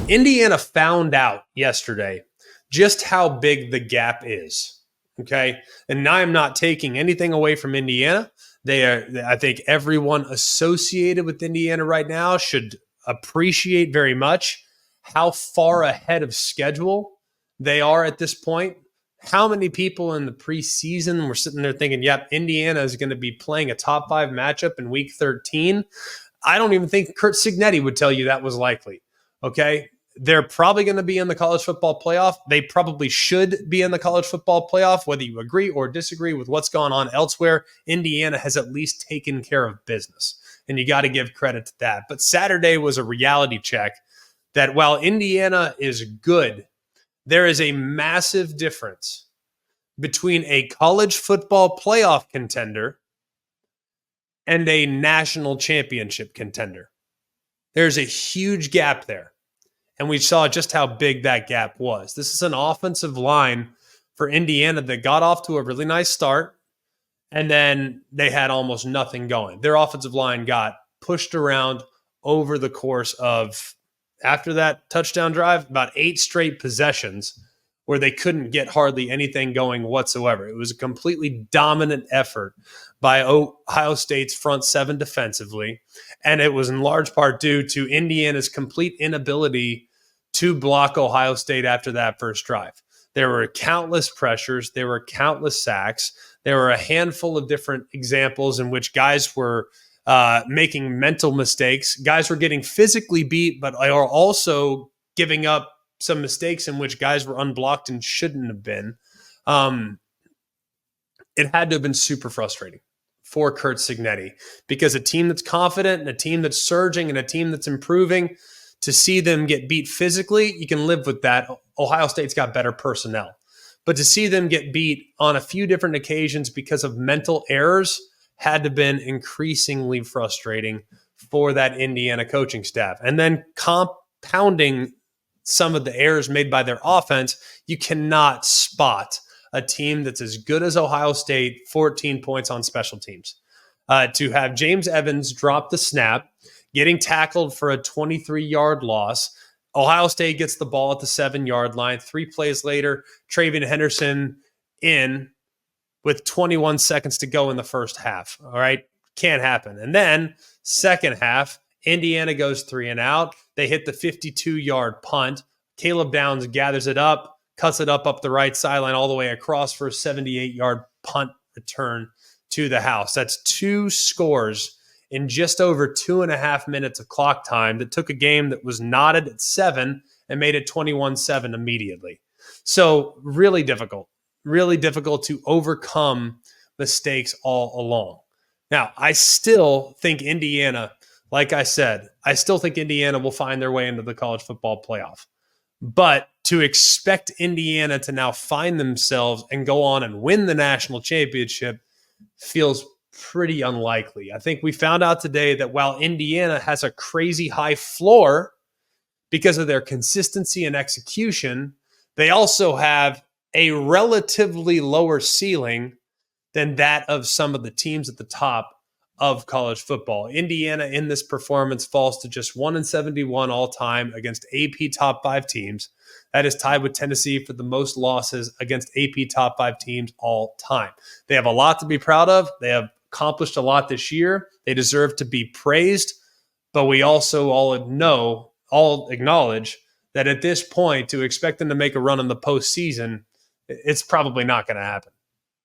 Indiana found out yesterday just how big the gap is. Okay. And now I'm not taking anything away from Indiana. I think everyone associated with Indiana right now should appreciate very much how far ahead of schedule they are at this point. How many people in the preseason were sitting there thinking, yep, Indiana is going to be playing a top 5 matchup in week 13? I don't even think Curt Cignetti would tell you that was likely. Okay. They're probably going to be in the college football playoff. They probably should be in the college football playoff, whether you agree or disagree with what's gone on elsewhere. Indiana has at least taken care of business, and you got to give credit to that. But Saturday was a reality check that while Indiana is good, there is a massive difference between a college football playoff contender and a national championship contender. There's a huge gap there. And we saw just how big that gap was. This is an offensive line for Indiana that got off to a really nice start, and then they had almost nothing going. Their offensive line got pushed around over the course of, after that touchdown drive, about 8 straight possessions where they couldn't get hardly anything going whatsoever. It was a completely dominant effort by Ohio State's front 7 defensively, and it was in large part due to Indiana's complete inability to block Ohio State after that first drive. There were countless pressures. There were countless sacks. There were a handful of different examples in which guys were making mental mistakes. Guys were getting physically beat, but are also giving up some mistakes in which guys were unblocked and shouldn't have been. It had to have been super frustrating for Curt Cignetti, because a team that's confident and a team that's surging and a team that's improving, to see them get beat physically, you can live with that. Ohio State's got better personnel. But to see them get beat on a few different occasions because of mental errors had to have been increasingly frustrating for that Indiana coaching staff. And then compounding some of the errors made by their offense, you cannot spot a team that's as good as Ohio State 14 points on special teams. To have James Evans drop the snap, getting tackled for a 23-yard loss. Ohio State gets the ball at the 7-yard line. 3 plays later, Travion Henderson in with 21 seconds to go in the first half. All right, can't happen. And then second half, Indiana goes 3 and out. They hit the 52-yard punt. Caleb Downs gathers it up, cuts it up the right sideline all the way across for a 78-yard punt return to the house. That's 2 scores in just over 2.5 minutes of clock time that took a game that was knotted at 7 and made it 21-7 immediately. So really difficult to overcome mistakes all along. Now, I still think Indiana, like I said, I still think Indiana will find their way into the college football playoff. But to expect Indiana to now find themselves and go on and win the national championship feels pretty unlikely. I think we found out today that while Indiana has a crazy high floor because of their consistency and execution, they also have a relatively lower ceiling than that of some of the teams at the top of college football. Indiana in this performance falls to just 1-71 all time against AP top 5 teams. That is tied with Tennessee for the most losses against AP top 5 teams all time. They have a lot to be proud of. They have accomplished a lot this year. They deserve to be praised, but we also all acknowledge that at this point, to expect them to make a run in the postseason, it's probably not going to happen.